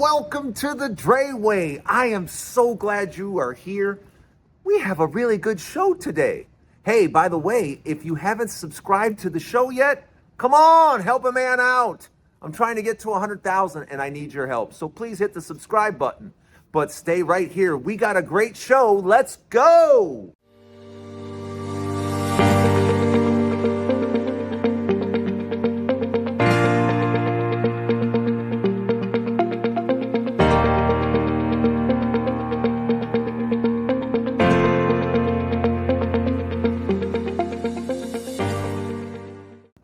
welcome to the Drayway. I am so glad you are here. We have a really good show today. Hey, by the way, if you haven't subscribed to the show yet, come on, help a man out. I'm trying to get to 100,000 and I need your help. So please hit the subscribe button. But stay right here. We got a great show. Let's go.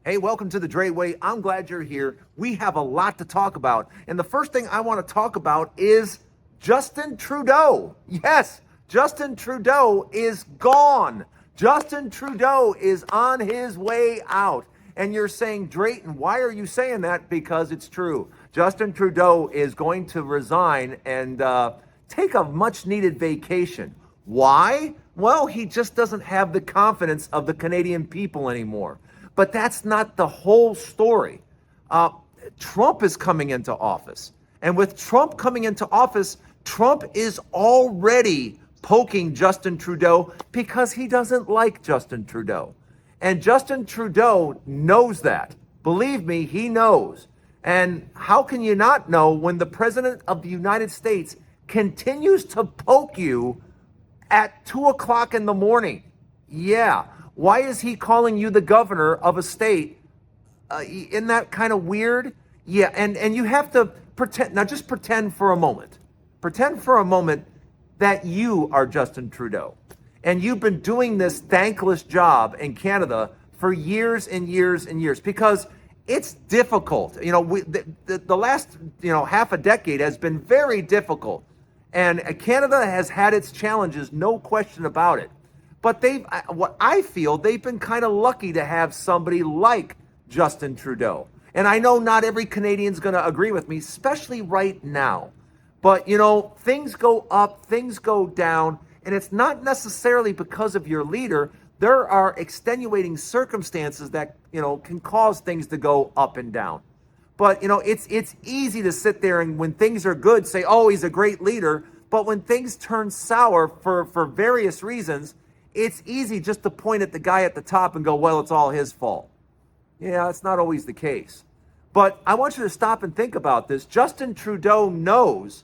Hey, welcome to the Drayway. I'm glad you're here. We have a lot to talk about. And the first thing I want to talk about is Justin Trudeau. Yes, Justin Trudeau is gone. Justin Trudeau is on his way out. And you're saying, Drayton, why are you saying that? Because it's true. Justin Trudeau is going to resign and take a much needed vacation. Why? Well, he just doesn't have the confidence of the Canadian people anymore. But that's not the whole story. Trump is coming into office. And with Trump coming into office, Trump is already poking Justin Trudeau because he doesn't like Justin Trudeau. And Justin Trudeau knows that. Believe me, he knows. And how can you not know when the President of the United States continues to poke you at 2 o'clock in the morning? Yeah. Why is he calling you the governor of a state? Isn't that kind of weird? Yeah, and you have to pretend, now just pretend for a moment. Pretend for a moment that you are Justin Trudeau. And you've been doing this thankless job in Canada for years and years and years because it's difficult. You know, the last, half a decade has been very difficult. And Canada has had its challenges, no question about it. But what I feel, they've been kind of lucky to have somebody like Justin Trudeau. And I know not every Canadian's going to agree with me, especially right now. But, things go up, things go down, and it's not necessarily because of your leader. There are extenuating circumstances that, can cause things to go up and down. But, it's easy to sit there and when things are good, say, oh, he's a great leader. But when things turn sour for various reasons, it's easy just to point at the guy at the top and go, well, it's all his fault. Yeah, that's not always the case. But I want you to stop and think about this. Justin Trudeau knows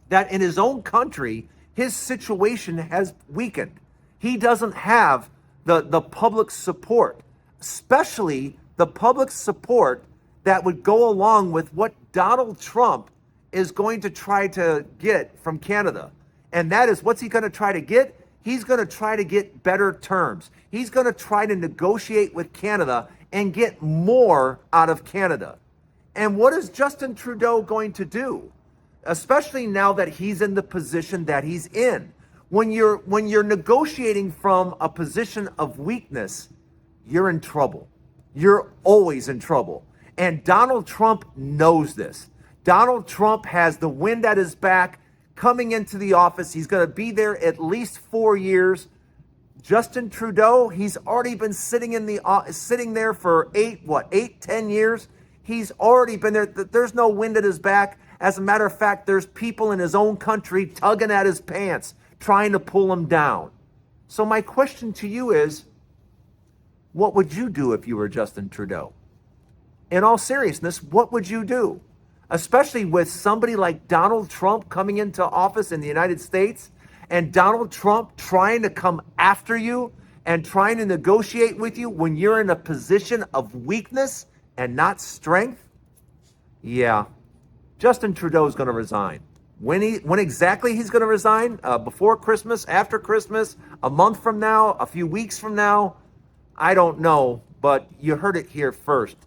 that in his own country, his situation has weakened. He doesn't have the public support, especially the public support that would go along with what Donald Trump is going to try to get from Canada. And that is, what's he going to try to get? He's going to try to get better terms. He's going to try to negotiate with Canada and get more out of Canada. And what is Justin Trudeau going to do? Especially now that he's in the position that he's in. When you're negotiating from a position of weakness, you're in trouble. You're always in trouble. And Donald Trump knows this. Donald Trump has the wind at his back. Coming into the office, he's going to be there at least 4 years. Justin Trudeau, he's already been sitting there for 10 years. He's already been there. There's no wind at his back. As a matter of fact, there's people in his own country tugging at his pants, trying to pull him down. So my question to you is, what would you do if you were Justin Trudeau? In all seriousness, what would you do? Especially with somebody like Donald Trump coming into office in the United States and Donald Trump trying to come after you and trying to negotiate with you when you're in a position of weakness and not strength. Yeah, Justin Trudeau is going to resign. When exactly he's going to resign? Before Christmas, after Christmas, a month from now, a few weeks from now? I don't know, but you heard it here first.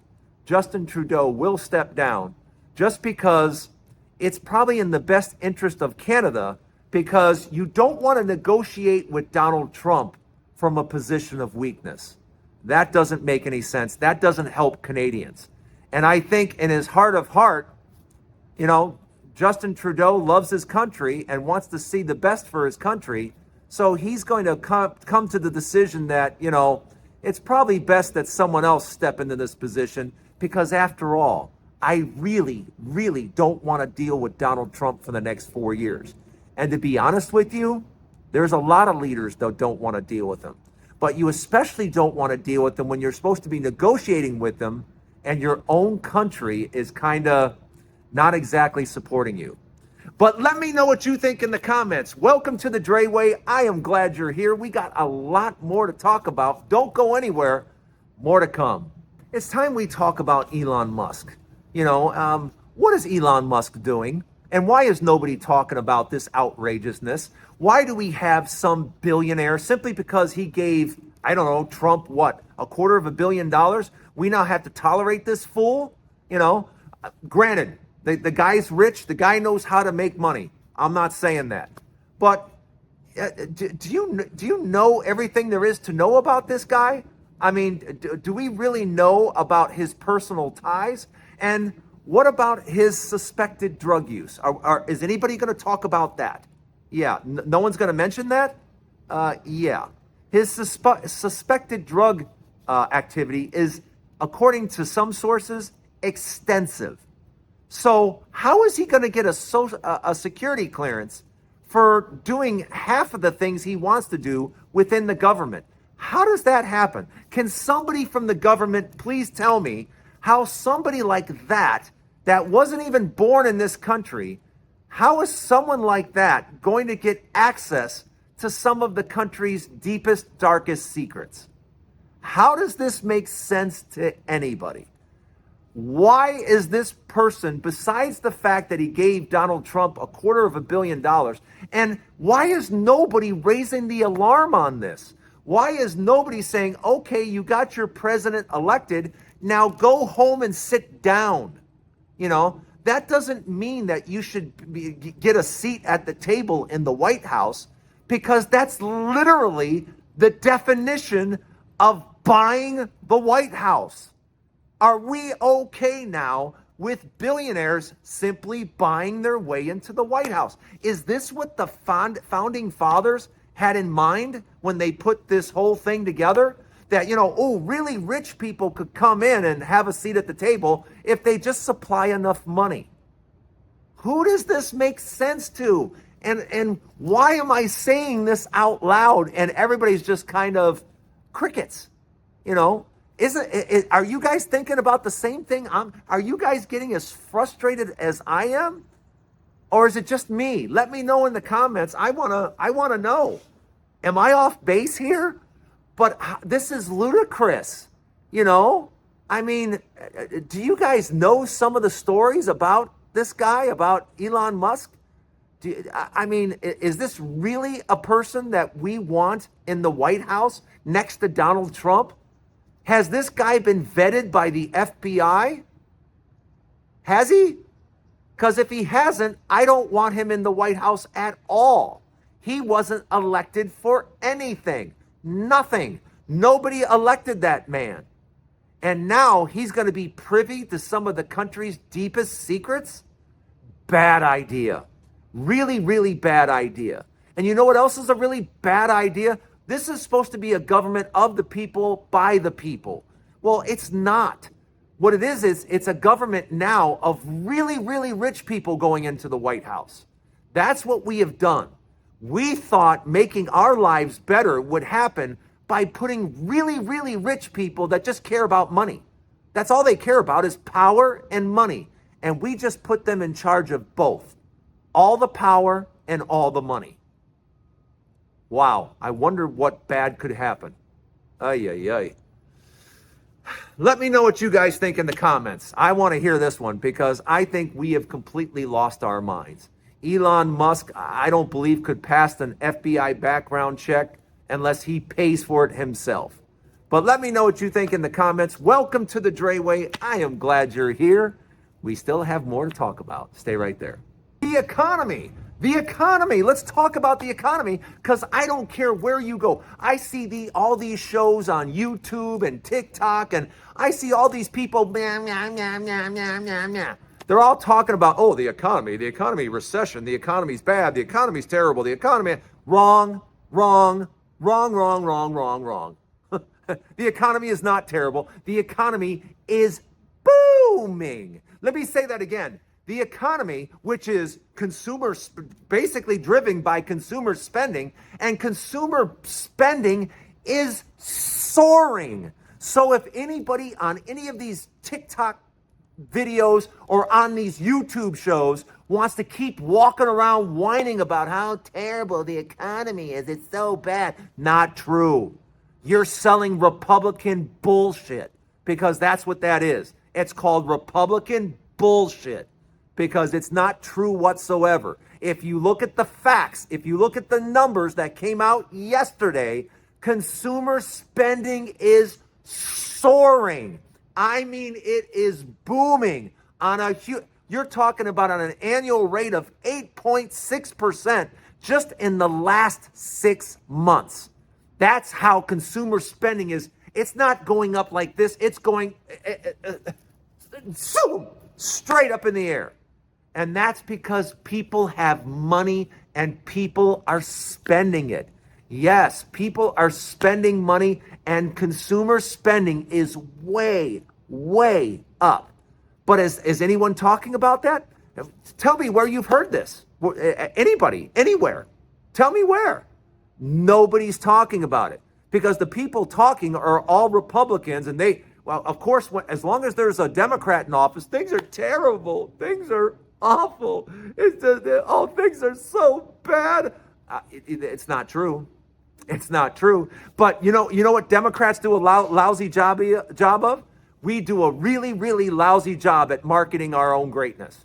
Justin Trudeau will step down. Just because it's probably in the best interest of Canada, because you don't want to negotiate with Donald Trump from a position of weakness. That doesn't make any sense. That doesn't help Canadians. And I think in his heart of heart, Justin Trudeau loves his country and wants to see the best for his country. So he's going to come to the decision that, it's probably best that someone else step into this position because after all, I really, really don't want to deal with Donald Trump for the next 4 years. And to be honest with you, there's a lot of leaders that don't want to deal with him. But you especially don't want to deal with them when you're supposed to be negotiating with them and your own country is kind of not exactly supporting you. But let me know what you think in the comments. Welcome to the Drayway. I am glad you're here. We got a lot more to talk about. Don't go anywhere. More to come. It's time we talk about Elon Musk. What is Elon Musk doing? And why is nobody talking about this outrageousness? Why do we have some billionaire simply because he gave, I don't know, Trump what, $250 million? We now have to tolerate this fool? Granted, the guy's rich. The guy knows how to make money. I'm not saying that. But do you know everything there is to know about this guy? I mean, do we really know about his personal ties? And what about his suspected drug use? Is anybody going to talk about that? Yeah, no one's going to mention that? Yeah. His suspected drug activity is, according to some sources, extensive. So how is he going to get a security clearance for doing half of the things he wants to do within the government? How does that happen? Can somebody from the government please tell me how somebody like that wasn't even born in this country, how is someone like that going to get access to some of the country's deepest, darkest secrets? How does this make sense to anybody? Why is this person, besides the fact that he gave Donald Trump $250 million, and why is nobody raising the alarm on this? Why is nobody saying, okay, you got your president elected, now go home and sit down? That doesn't mean that you should get a seat at the table in the White House, because that's literally the definition of buying the White House. Are we okay now with billionaires simply buying their way into the White House? Is this what the founding fathers had in mind when they put this whole thing together? That, really rich people could come in and have a seat at the table if they just supply enough money. Who does this make sense to? And why am I saying this out loud and everybody's just kind of crickets? Are you guys thinking about the same thing? Are you guys getting as frustrated as I am? Or is it just me? Let me know in the comments. I want to know. Am I off base here? But this is ludicrous. I mean, do you guys know some of the stories about this guy, about Elon Musk? Is this really a person that we want in the White House next to Donald Trump? Has this guy been vetted by the FBI? Has he? Because if he hasn't, I don't want him in the White House at all. He wasn't elected for anything. Nothing. Nobody elected that man. And now he's going to be privy to some of the country's deepest secrets? Bad idea. Really, really bad idea. And you know what else is a really bad idea? This is supposed to be a government of the people, by the people. Well, it's not. What it is it's a government now of really, really rich people going into the White House. That's what we have done. We thought making our lives better would happen by putting really, really rich people that just care about money. That's all they care about is power and money. And we just put them in charge of both. All the power and all the money. Wow, I wonder what bad could happen. Ay, ay, ay. Let me know what you guys think in the comments. I want to hear this one because I think we have completely lost our minds. Elon Musk, I don't believe, could pass an FBI background check unless he pays for it himself. But let me know what you think in the comments. Welcome to the Drayway. I am glad you're here. We still have more to talk about. Stay right there. The economy. The economy. Let's talk about the economy because I don't care where you go. I see all these shows on YouTube and TikTok, and I see all these people. They're all talking about, oh, the economy, recession, the economy's bad, the economy's terrible, the economy. Wrong. The economy is not terrible. The economy is booming. Let me say that again. The economy, which is basically driven by consumer spending, and consumer spending is soaring. So if anybody on any of these TikTok videos or on these YouTube shows wants to keep walking around whining about how terrible the economy is, it's so bad, not true. You're selling Republican bullshit, because that's what that is. It's called Republican bullshit, because it's not true whatsoever. If you look at the facts, if you look at the numbers that came out yesterday, consumer spending is soaring. I mean, it is booming on a huge, you're talking about on an annual rate of 8.6% just in the last 6 months. That's how consumer spending is. It's not going up like this. It's going straight up in the air. And that's because people have money and people are spending it. Yes, people are spending money, and consumer spending is way, way up. But is anyone talking about that? Tell me where you've heard this. Anybody, anywhere. Tell me where. Nobody's talking about it, because the people talking are all Republicans, and well, of course, as long as there's a Democrat in office, things are terrible. Things are awful. Things are so bad. It's not true. It's not true. But you know what Democrats do a lousy job of? We do a really, really lousy job at marketing our own greatness.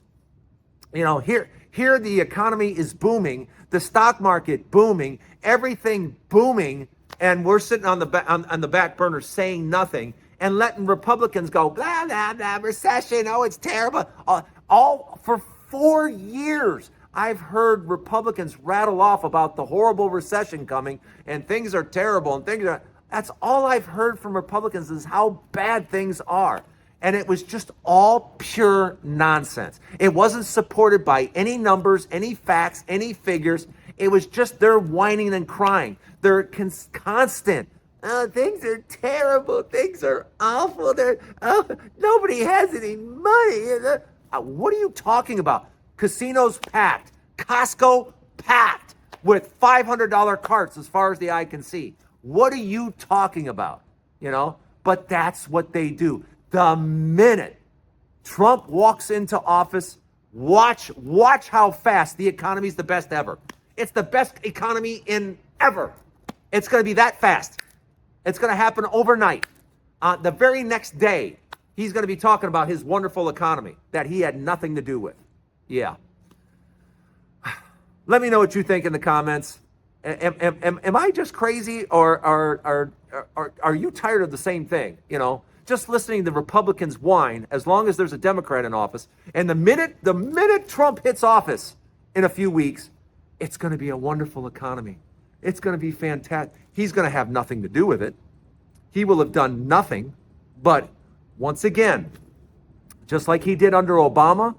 Here the economy is booming, the stock market booming, everything booming, and we're sitting on the back burner saying nothing and letting Republicans go blah blah blah, recession, oh it's terrible. All for 4 years, I've heard Republicans rattle off about the horrible recession coming and things are terrible and that's all I've heard from Republicans is how bad things are. And it was just all pure nonsense. It wasn't supported by any numbers, any facts, any figures. It was just their whining and crying. They're constant. Oh, things are terrible. Things are awful. Nobody has any money. What are you talking about? Casinos packed. Costco packed with $500 carts as far as the eye can see. What are you talking about? But that's what they do. The minute Trump walks into office, watch how fast the economy's the best ever. It's the best economy in ever. It's going to be that fast. It's going to happen overnight. The very next day, he's going to be talking about his wonderful economy that he had nothing to do with. Yeah. Let me know what you think in the comments. Am I just crazy, or are you tired of the same thing? Just listening to Republicans whine as long as there's a Democrat in office. And the minute Trump hits office in a few weeks, it's going to be a wonderful economy. It's going to be fantastic. He's going to have nothing to do with it. He will have done nothing. But once again, just like he did under Obama,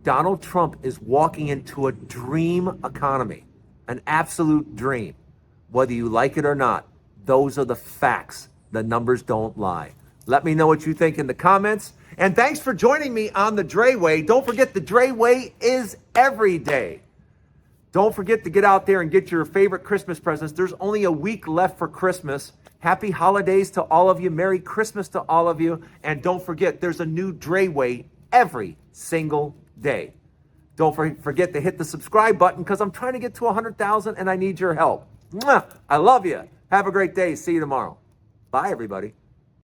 Donald Trump is walking into a dream economy, an absolute dream. Whether you like it or not, those are the facts. The numbers don't lie. Let me know what you think in the comments. And thanks for joining me on the Drayway. Don't forget, the Drayway is every day. Don't forget to get out there and get your favorite Christmas presents. There's only a week left for Christmas. Happy holidays to all of you. Merry Christmas to all of you. And don't forget, there's a new Drayway every single day. Don't forget to hit the subscribe button, because I'm trying to get to 100,000 and I need your help. Mwah! I love you. Have a great day. See you tomorrow. Bye, everybody.